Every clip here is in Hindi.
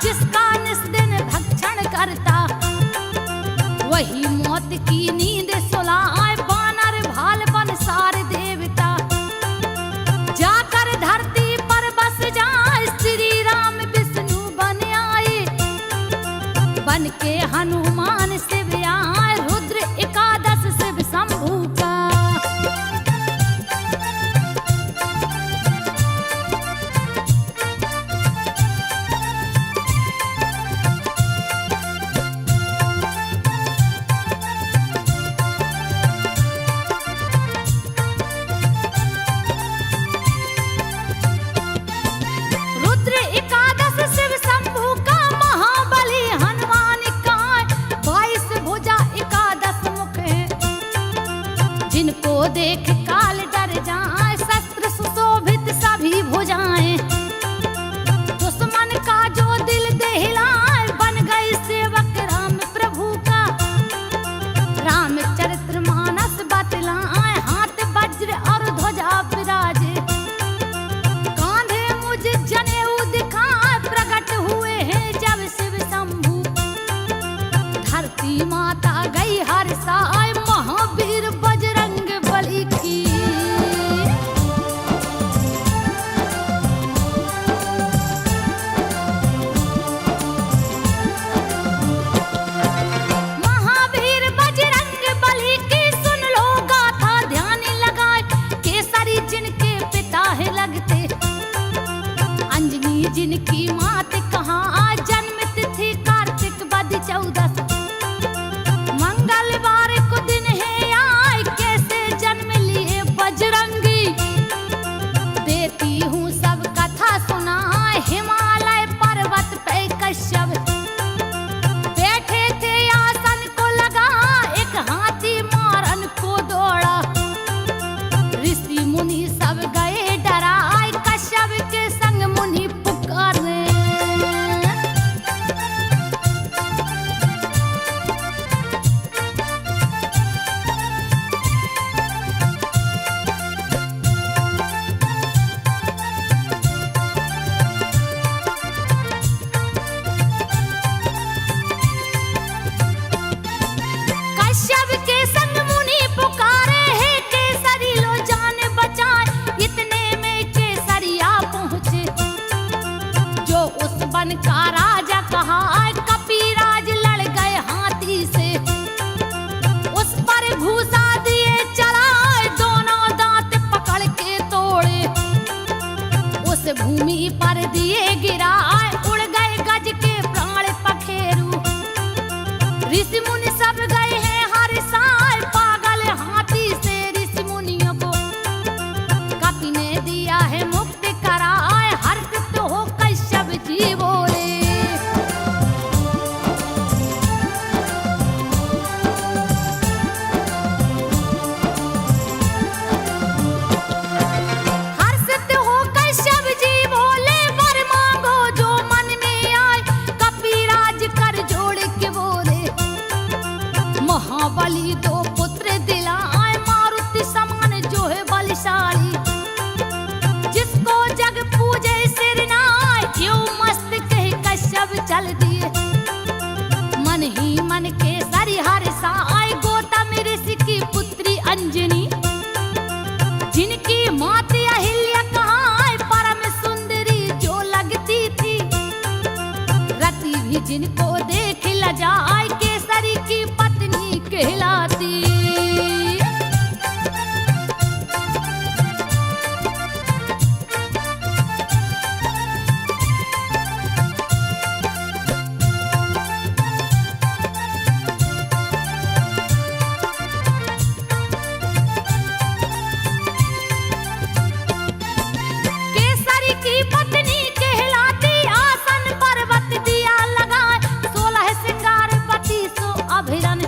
जिसका निस्दिन भक्षण करता, वही मौत की नींद सुलाए। बानर भाल बन सारे देवता, जाकर धरती पर बस जाए। श्री राम विष्णु बन आए, बन के हनुमान शिव आए। रुद्र एकादश शिव शंभू का, रुद्र एकादश शिव शंभू का, महाबली हनुमान का। 22 भुजा एकादश मुख है, जिनको देख काल डर जाए। शस्त्र सुशोभित सभी भुजाएं, दुश्मन का जो दिल दहलाए। बन गए सेवक राम प्रभु का, रामचरित्र मानस बतलाए। हाथ वज्र और ध्वजा विराजे, कांधे मुझ जनेऊ दिखाए। प्रकट हुए हैं जब शिव शंभू, धरती माता गई हर्षाए। महावीर बजरंग बली की, महावीर बजरंग बली की। सुन लो गाथा ध्यान लगाए, केसरी जिनके पिता है लगते, अंजनी जिनकी मात कहाँ। जन्म तिथि कार्तिक वद 14, मंगलवार को दिन है आए। कैसे जन्म लिए बजरंगी, देती हूँ सब कथा सुनाए। हिमालय पर्वत पे कश्यप बैठे थे, आसन को लगा। एक हाथी मारन को दौड़ा, ऋषि मुनि सब गए डराए। कश्यप के संग मुनि पुकारे, कश्यप के संग मुनि पुकारे हैं। केसरी लो जान बचाए, इतने में केसरिया पहुँचे, जो उस वन का राजा कहा। कपिराज लड़ गए हाथी से, उस पर घूसा दिए चलाए। दोनों दांत पकड़ के तोड़े, उस भूमि पर दिए गिराए। उड़ गए गज के प्राण पखेरु, ऋषि मुनि सब गए हैं हर्षाए। पागल हाथी से ऋषि मुनियों को, कपि ने दिया है मुक्ति कराए। हर्षित हो कश्यप जी बोले, हर्षित हो कश्यप जी बोले। वर मांगो जो मन में आए, कपिराज कर जोड़ के बोले। महाबली 2 पुत्र दिलाए, मारुति समान जो है बलशाली। जिसको जग पूजे सिर नाय, क्यों मस्त कहे कश्यप चल दिए। मन ही मन के सरि हर्षाए। गौतम ऋषि की पुत्री अंजनी, जिनकी मात अहिल्या कहाँ। परम सुंदरी जो लगती थी, रति भी जिनको देख लजाए। केसरी की पत्नी कहलाती, केसरी की पत्नी कहलाती। आसन पर्वत दिया लगाए, 16 श्रृंगार 32 अभिरन।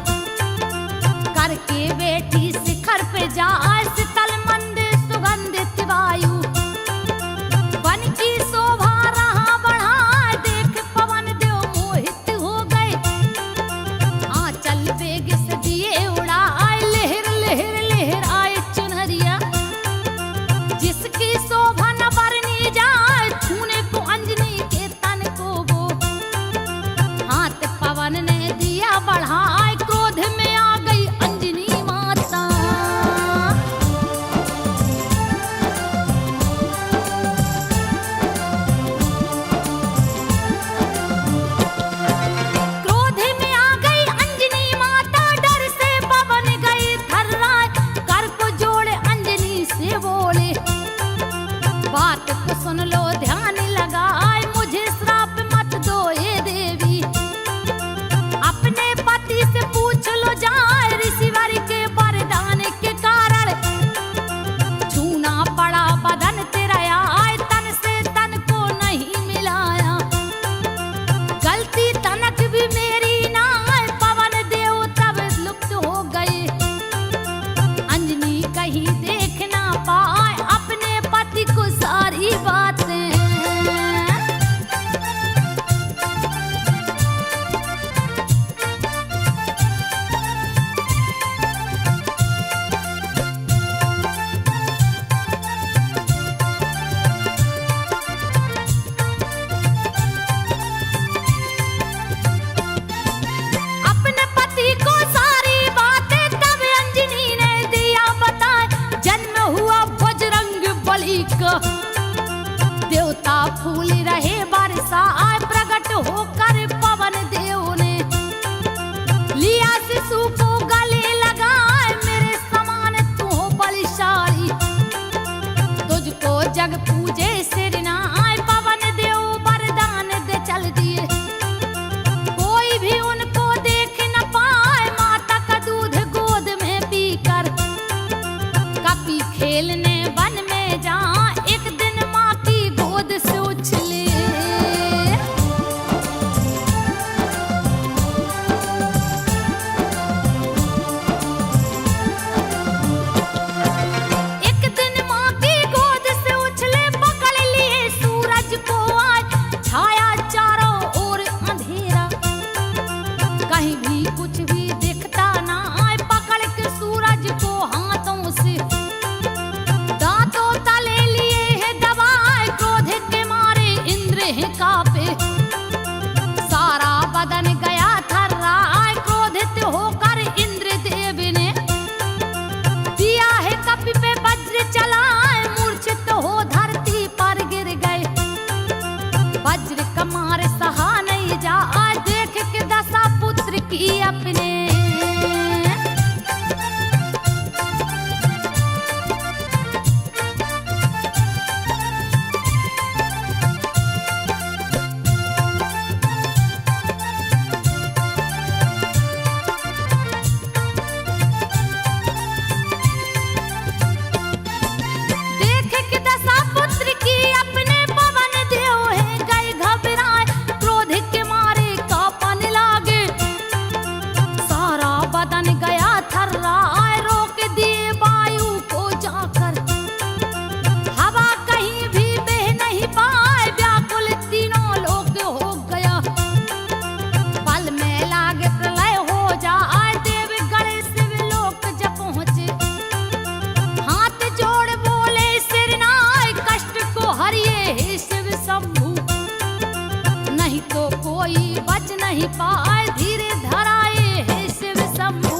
कोई बच नहीं पाए, धीरे धराए हे शिव शंभू।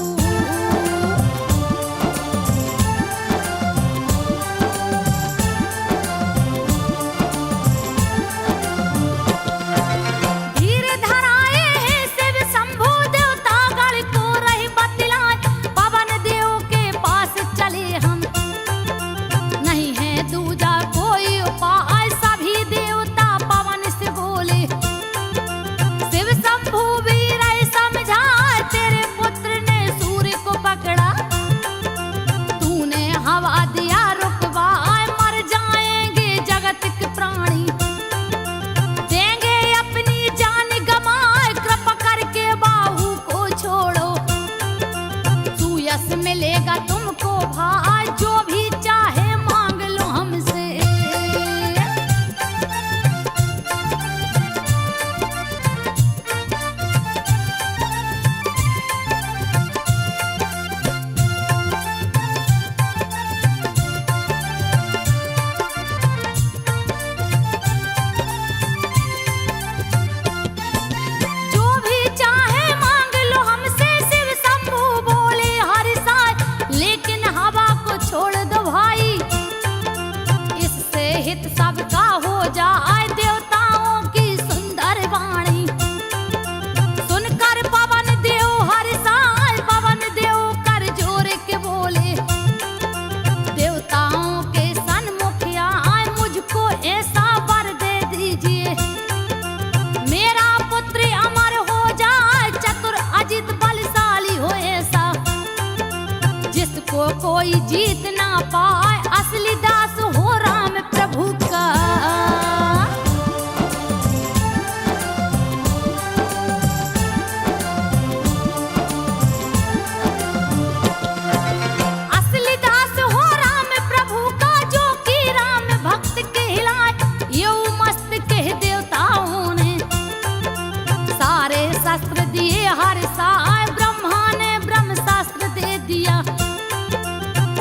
धीरे धराए हे शिव शंभू, देवता गण को रही बतलाए, पवन देव के पास चले हम, नहीं है दूजा कोई उपाय, सभी देवता पवन से बोले। शिव शंभू वीर समझा, तेरे पुत्र ने सूर्य को पकड़ा, तूने हवा दिया रुकवाए, मर जाएंगे जगत के प्राणी, देंगे अपनी जान गमाए, कृपा करके बाहु को छोड़ो, सुयश मिलेगा तुमको भाई, जो भी चाहे मांग लो हमसे। जो भी चाहे मांग लो हमसे, शिव शंभू बोले हर साल, लेकिन हवा को छोड़ दो भाई, इससे हित सबका हो जाए, देवताओं की सुंदर वाणी सुनकर पवन देव हर साल, पवन देव कर जोर के बोले, देवताओं के सन्मुख आए, मुझको ऐसा वर दे दीजिए, मेरा पुत्र अमर हो जाए, चतुर अजित बलशाली हो ऐसा, जिसको कोई जीत ना पाए, असली दास हो राम प्रभु का। असली दास हो राम प्रभु का, जो कि राम भक्त कहलाए, यो मस्त कह देवताओं ने, सारे शस्त्र दिए हर साय, ब्रह्मा ने ब्रह्म शास्त्र दे दिया,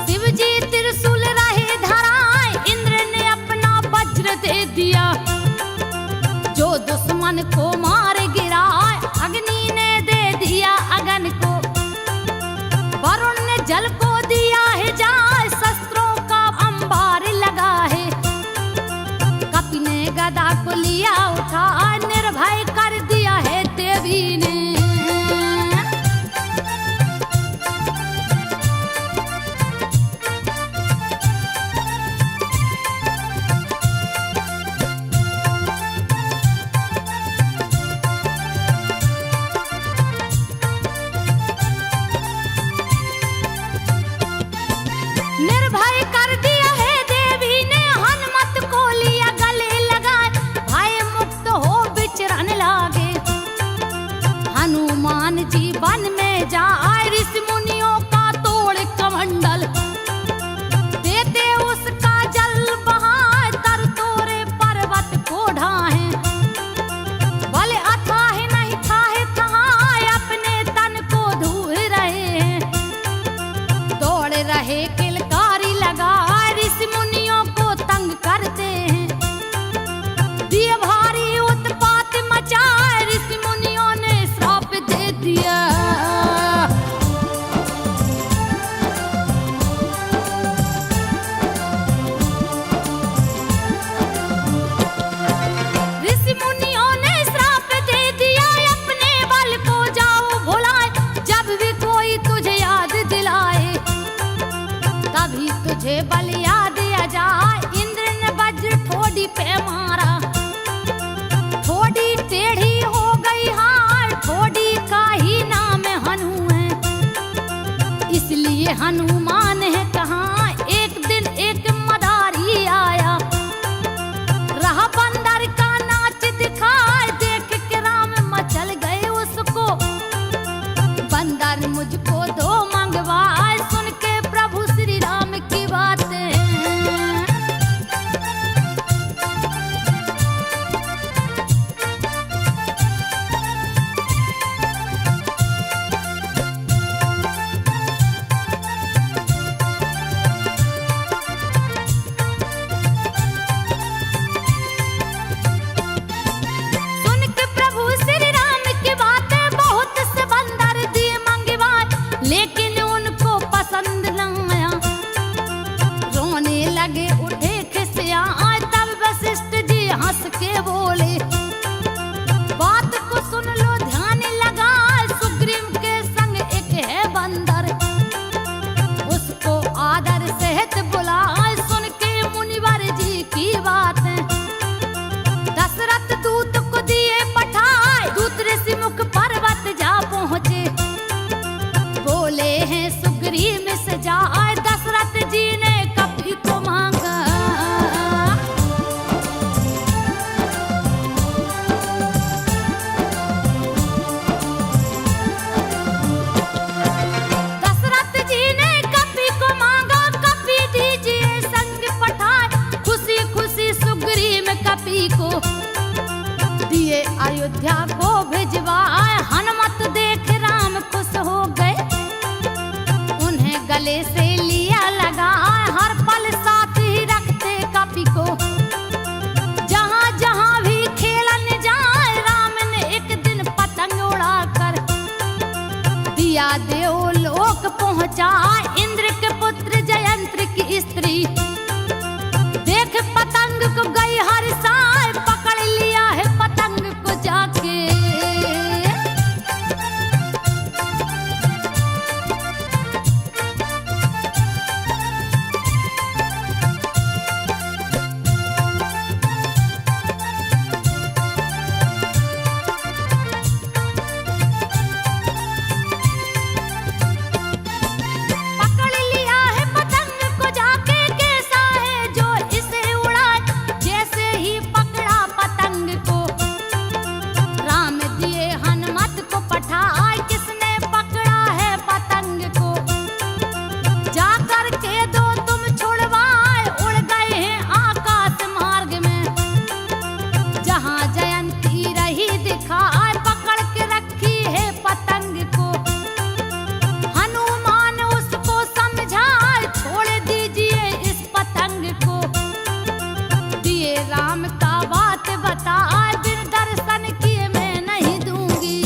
शिव जी त्रिशूल रहे धराए, इंद्र ने अपना वज्र दे दिया, जो दुश्मन को मार गिराए, अग्नि ने दे दिया अगन को, वरुण ने जल को दिया है जाय, शस्त्रों का अंबार लगा है, कपि ने गदा को लिया उठा, निर्भय कर दिया है देवी ने। निर्भय कर दिया है देवी ने, हनुमत को लिया गले लगाए, भय मुक्त हो विचरण लागे, हनुमान जी वन में जाए, ऋषि मुनियों का तोड़ कमंडल, देते उसका जल बहाए, तर तोरे पर्वत को ढाहे, बल अथाह नहीं थाहे थहाए, अपने तन को धूल रहे हैं, दौड़ रहे किलकारी लगा, ऋषि मुनियों को तंग करते हैं, दिए भारी उत्पात मचाए, ऋषि मुनियों ने श्राप दे दिया। भिजवाए। हनुमत देख राम खुश हो गए, उन्हें गले से लिया लगाए। हर पल साथ ही रखते कपि को, जहां जहां भी खेलन जाए। राम ने एक दिन पतंग उड़ाकर दिया देवलोक पहुंचा। इंद्र के पुत्र जयंत्र की स्त्री देख पतंग को गई हर साय, पकड़ लिया है पतंग को जाके। पकड़ लिया है पतंग को जाके, कैसा है जो इसे उड़ाए। जैसे ही पकड़ा पतंग को, राम दिए हनुमत को पठाए। किसने पकड़ा है पतंग को, जा कर के दो तुम छुड़वाए। उड़ गए हैं आकाश मार्ग में, जहां जयंती रही दिखाए। पकड़ के रखी है पतंग को, हनुमान उसको समझाए। छोड़ दीजिए इस पतंग को, दिए राम का बात बताए। बिन दर्शन किए मैं नहीं दूंगी।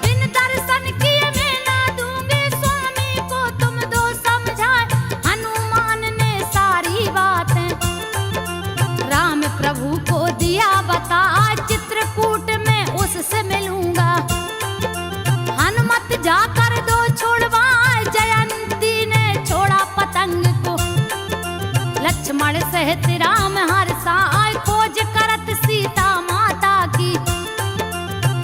बिन दर्शन किए मैं ना दूंगी, स्वामी को तुम दो समझाए। हनुमान ने सारी बातें राम प्रभु को दिया बता। चित्रकूट में उससे मिलूंगा, हनुमत जाकर दो छुड़वाए। जयंती ने छोड़ा पतंग को, लक्ष्मण सहित राम हर साय। खोज करत सीता माता की,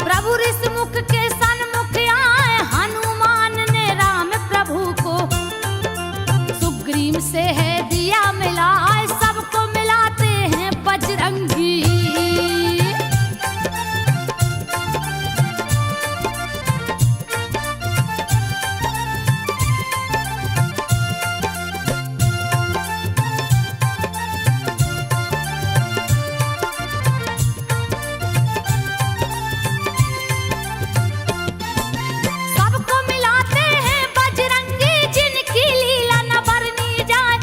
प्रभु ऋषिमुख के सन्मुख आए। हनुमान ने राम प्रभु को सुग्रीव से है दिया मिलाए। सबको मिलाते हैं बजरंगी। सबको मिलाते हैं बजरंगी, जिनकी लीला न बरनी जाए।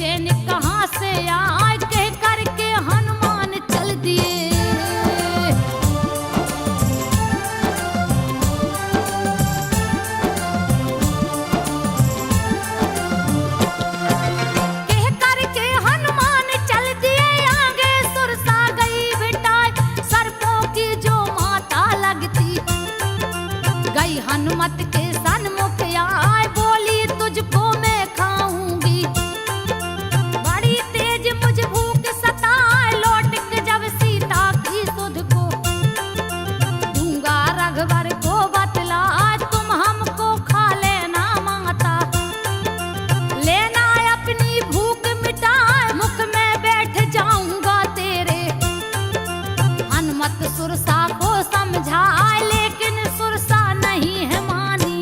चैन कहाँ से आए, कह करके हनुमान चल दिए। कह करके हनुमान चल दिए, आगे सुरसा गई बिटाए, सर्पों की जो माता लगती। गई हनुमत के सन्मुख आए, बोली तुझको मैं खाऊंगी। बड़ी तेज मुझ भूख सताए, लौट के जब सीता की सुध को दूंगा रघुवर को बतलाए, तुम हमको खा लेना माता। लेना अपनी भूख मिटाए, मुख में बैठ जाऊंगा तेरे। हनुमत सुरसा को समझाए, लेकिन सुरसा नहीं है मानी।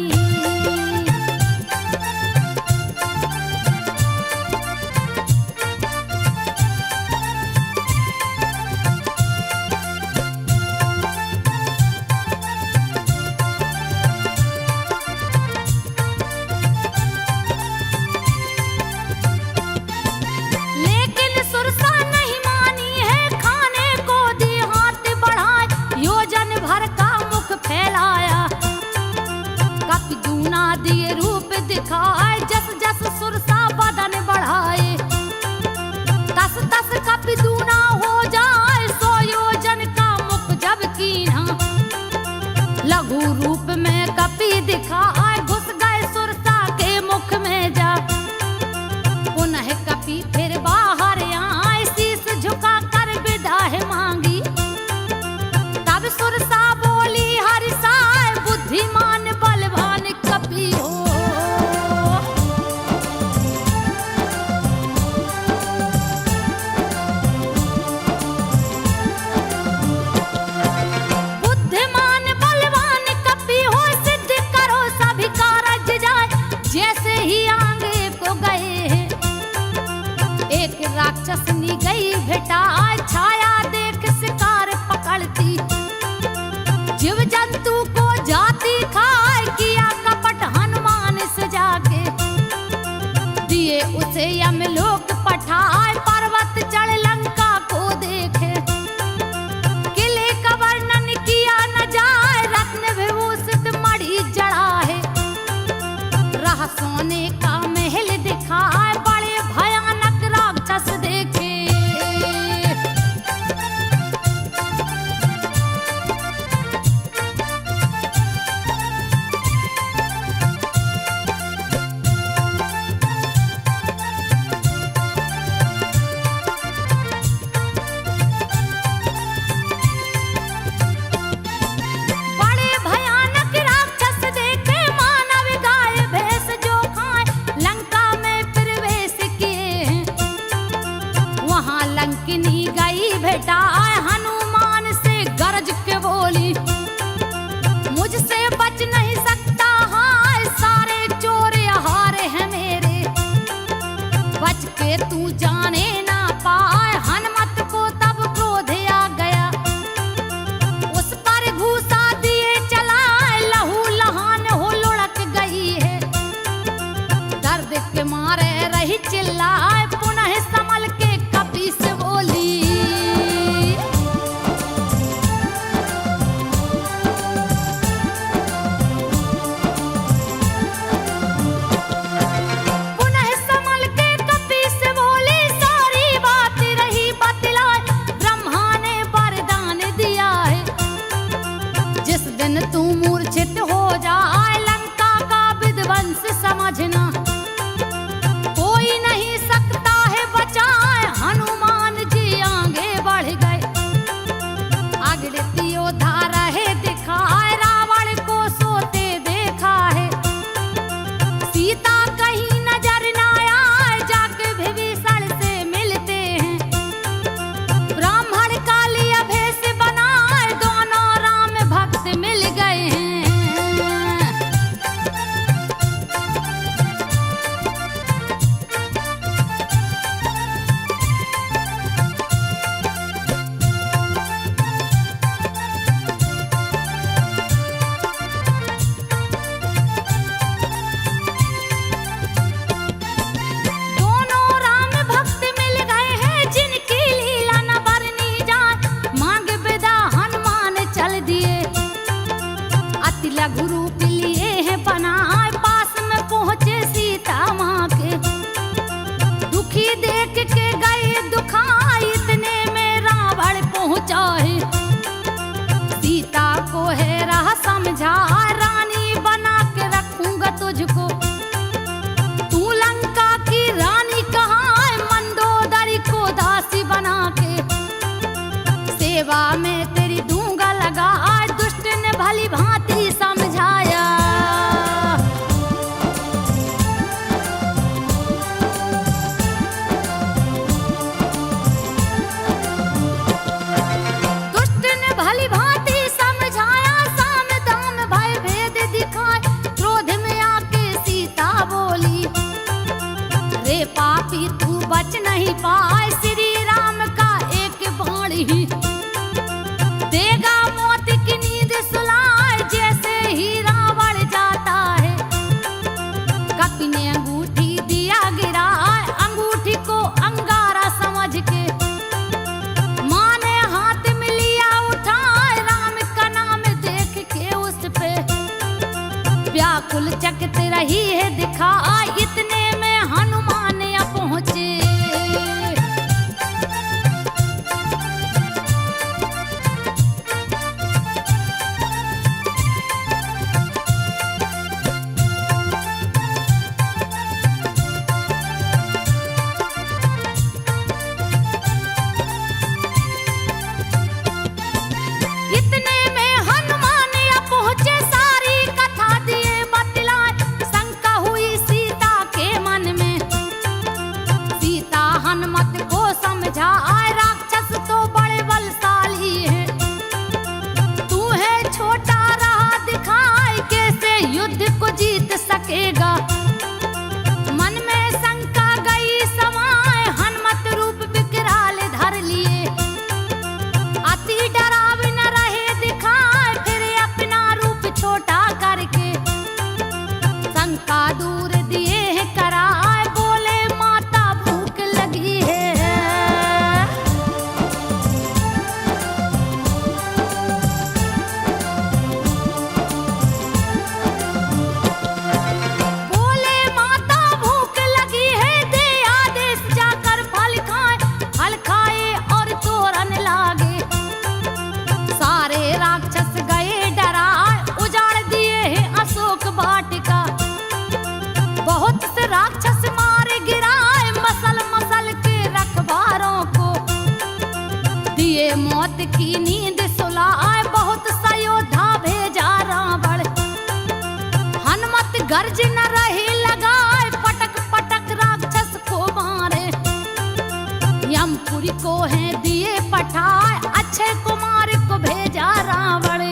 लेकिन सुरसा नहीं मानी है, खाने को दी हाथ बढ़ाए, योजन भर का मुख फैलाया। कपि दूना दिए रूप दिखाए, जस जस सुरसा बदन बढ़ाए। तस तस कपि दूना हो जाए, सो योजन का मुख जब कीन्हा। लघु रूप में कपि दिखाए, घुस गए सुरसा के मुख में जा। पुनः कपि फिर बाहर आए, शीस झुका कर विदाई मांगी। तब सुरसा बोली हरिसाए, बुद्धिमान बलवान कपि हो। बुद्धिमान बलवान कपि हो, सिद्ध करो सभी कारज जाए। जैसे ही आगे को गए हैं, एक राक्षसनी गई भेटाए, छाया देख शिकार पकड़ती। जीव जंतु को जाती खाए, किया कपट हनुमान से जाके। दिए उसे यमलोक पठाए, पर्वत चढ़ लंका को देखे। किले का वर्णन किया न जाए, रत्न विभूषित मणि जड़ा है। रह सोने का महल दिखाए, बड़े भयानक राक्षस देखे। बड़े भयानक राक्षस देखे, मानव गाय भैंस जो खाए, लंका में प्रवेश किए। वहां लंकिनी गई भेटाए, हनुमान से गरज के बोली। मुझसे बच नहीं सकता हाय, सारे चोर हार हैं मेरे। बच के तू जाने ना पाए, हनुमत को तब क्रोध आ गया। उस पर घूसा दिए चलाए, लहू लहान हो लुढ़क गई है। दर्द के मारे रही चिल्लाए, पुनः संभल के कपि से बोली। पुनः संभल के कपि से बोली, सारी बात रही पापी तू बच नहीं पाए, श्री राम का एक बाण ही देगा मौत की नींद सुलाए, जैसे ही रावण जाता है। कपि ने अंगूठी दिया गिराए, अंगूठी को अंगारा समझ के माँ ने हाथ में लिया उठाए, राम का नाम देख के उस पे व्याकुल चकते रही है दिखाई, इतने में हनुमान आ पहुंचे। इतने में हनुमान आ पहुंचे, सारी कथा दिए बतलाए, शंका हुई सीता के मन में। सीता हनुमत को समझाए, राक्षस तो बड़े बलशाली है, तू है छोटा रहा दिखाए, कैसे युद्ध को जीत सकेगा। मन में शंका गई समाए, हनुमत रूप विकराल धर लिए, अति डरावे न रहे दिखाए, फिर अपना रूप छोटा करके शंका दूर दिए है कराए, बोले माता भूख लगी है। बोले माता भूख लगी है, दे आदेश जाकर फल खाए और तोरन लागे। सारे राक्षस गए डराए, उजाड़ दिए हैं अशोक वाटिका, बहुत से राक्षस मारे गिराए, मसल मसल के रखवारों को दिए मौत की नींद सुलाए, बहुत सा योद्धा भेजा रावण, हनुमत गर्ज न रहे लगाए, पटक पटक राक्षस को मारे। यमपुरी को है दिए पठाए, अक्षय कुमार को भेजा रावण।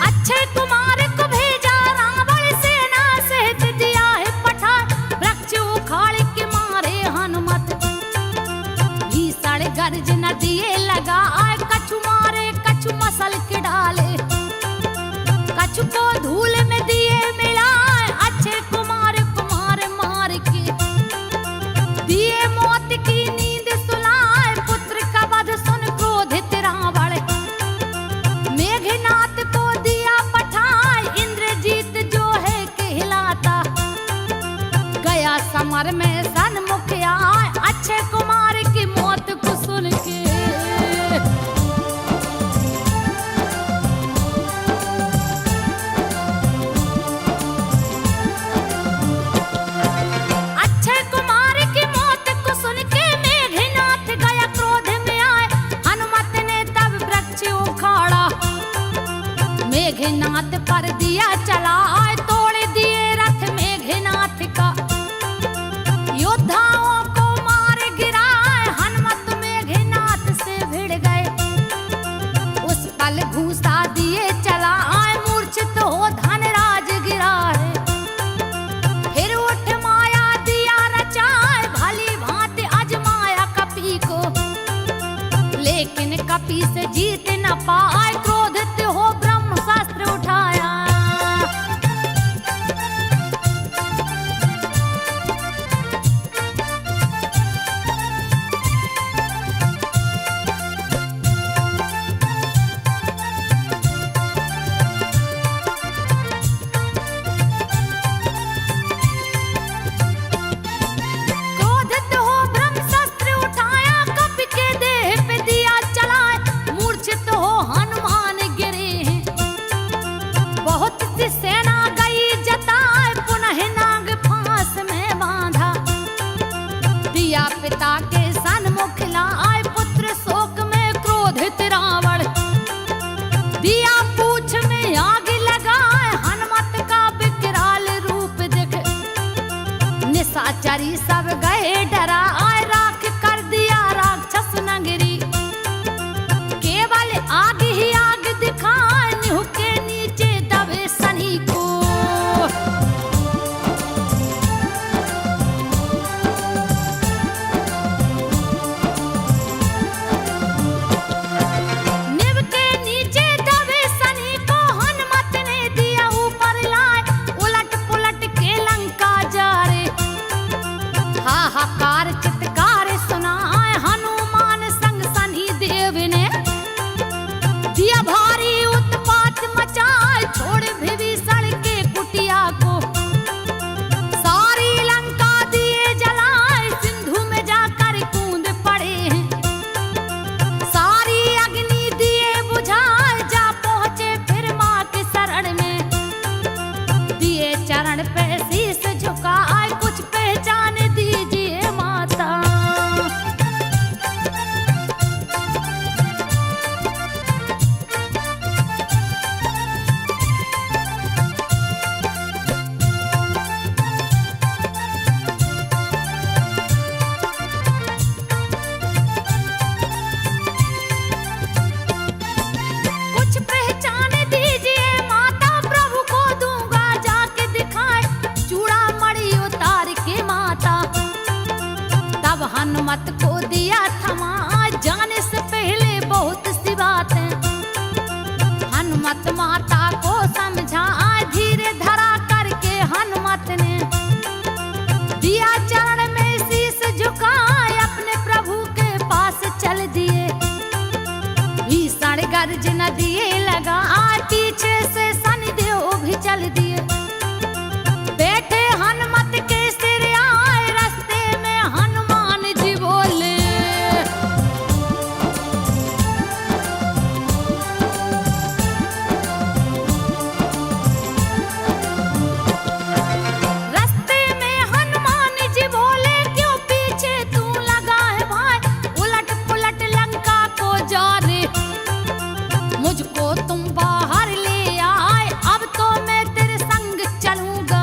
अक्षय कुमार को भेजा रावण, सेना सहित दिया है पठाए, वृक्ष उखाड़ के मारे हनुमत, भीषण गर्ज न दिए लगाए, कछु मारे कछु मसल के डाले, कछु को धूल में दिए मिलाए, अक्षय कुमार को मार के दिए मौत की नींद सुलाए, पुत्र का वध सुन क्रोधित रावण, मेघनाथ को दिया पठाए, इंद्रजीत जो है कहलाता, गया समर में सन्मुख आए, अक्षय कुमार की मौत को सुन के। अक्षय कुमार की मौत को सुन के मेघनाथ गया क्रोध में आए, हनुमत ने तब वृक्ष उखाड़ा, मेघनाथ पर दिया चलाए, तोड़ दिए रथ मेघनाथ का, योद्धाओं को मार गिराए, हनुमत मेघनाथ से भिड़ गए, उस पल घूसा दिए चलाए, मूर्छित हो धनराज गिरा है। फिर उठ माया दिया रचाए, भली भांति अजमाया कपि को, लेकिन कपि से जीत न पाए, क्रोधित हो ब्रह्मास्त्र उठाया। पुजारी सब गए डरा आए राख कर दिया राक्षस नगरी केवल आग ही आग दिखाए निहू के नीचे दबे सनी को निव के नीचे दबे सनी को हनुमत ने दिया ऊपर लाए उलट पुलट के लंका जा रे हाहाकार चित्कार सुनाए हनुमान संग सनी देव ने दिया भारी उत्पात मचाए छोड़ विभीषण के कुटिया को सारी लंका दिए जलाए सिंधु में जाकर कूद पड़े हैं सारी अग्नि दिए बुझाए जा पहुंचे फिर मां के शरण में दिए चरण पे शीस झुकाए कुछ पहचान दीजिए माता कुछ पहचान दीजिए माता प्रभु को दूंगा जाके दिखाए चूड़ा मणि उतार के माता तब हनुमत को दिया थमा जाने से पहले बहुत सी बातें हनुमत माता को समझा धीरे धरा करके हनुमत ने दिया चरण में शीस झुकाए अपने प्रभु के पास चल दिए भीषण गर्जन दिए लगा पीछे से शनिदेव भी चल दिए बैठे हनुमत के सिर आए रास्ते में हनुमान जी बोले रास्ते में हनुमान जी बोले क्यों पीछे तू लगा है भाई उलट पुलट लंका को जा रे मुझको तुम बाहर ले आए अब तो मैं तेरे संग चलूंगा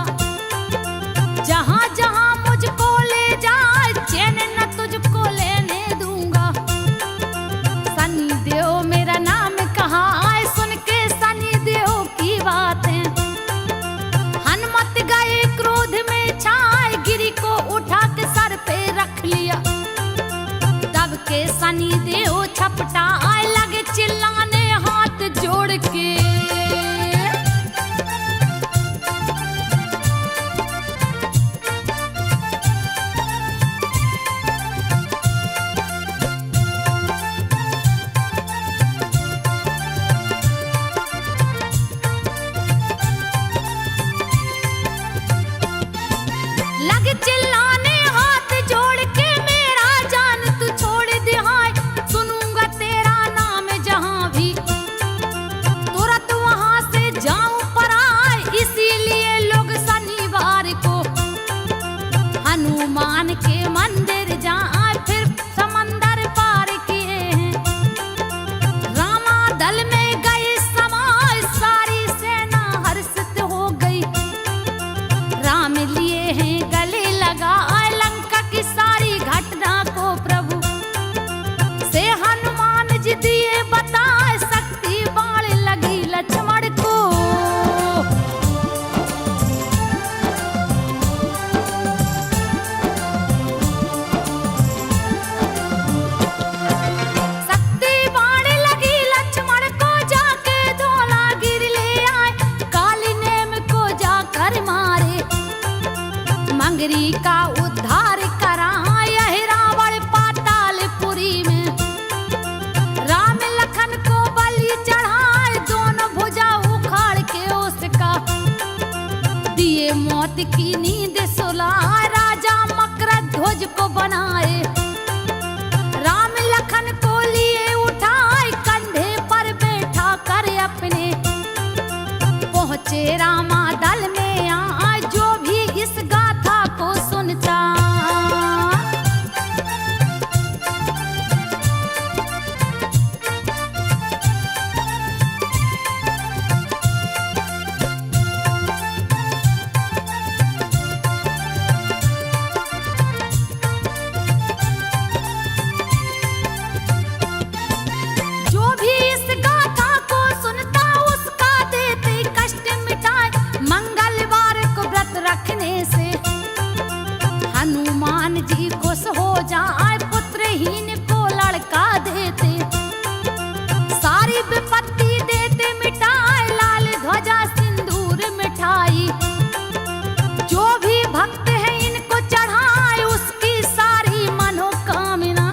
जहां जहां मुझको ले जाए चैन न तुझको लेने दूंगा सनी देव मेरा नाम कहा आए सुन के सनी देव की बातें हनुमत गए क्रोध में छाए गिरी को उठा के सर पे रख लिया तब के सनी देव छपटा आए लगे चिल्लाने हाथ जोड़ के लगे चिल्लाने हाथ जोड़ के मेरा जान तू छोड़ दे हाय सुनूंगा तेरा नाम जहां भी तुरंत वहां से जाऊं पर आए इसीलिए लोग शनिवार को हनुमान के मंदिर जाए फिर समंदर पार किए हैं रामा दल में गए समाए सारी सेना हर्षित हो गई राम लिए हैं गले लगा लंका की सारी घटना को प्रभु से हनुमान जी दिए बताए शक्ति बाण लगी लक्ष्मण को शक्ति बाण लगी लक्ष्मण को जाके धौला गिर ले आए काली नेम को जाकर मारे मंगरी का उद्धार करा यह रावण पातालपुरी में राम लखन को बलि चढ़ाए दोनों भुजा उखाड़ के उसका दिए मौत की नींद सुलाए राजा मकरध्वज को बनाए राम लखन को लिए उठाए कंधे पर बैठा कर अपने पहुंचे रामा दल में आए जो भी इस गाथा को सुनता रखने से हनुमान जी खुश हो जाए, पुत्रहीन को लड़का देते, सारी विपत्ति देते मिटाए, लाल ध्वजा सिंदूर मिठाई। जो भी भक्त है इनको चढ़ाए, उसकी सारी मनोकामना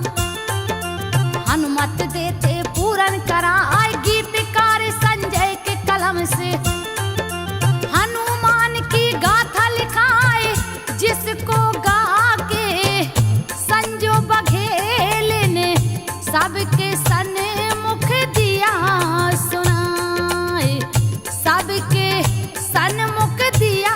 हनुमत देते पूर्ण कराए। गीतकार संजय के कलम से हनुमान की गाथा लिखाए, जिसको गा के संजो बघेल ने सबके सन्मुख दिया सुनाए, सबके सन्मुख दिया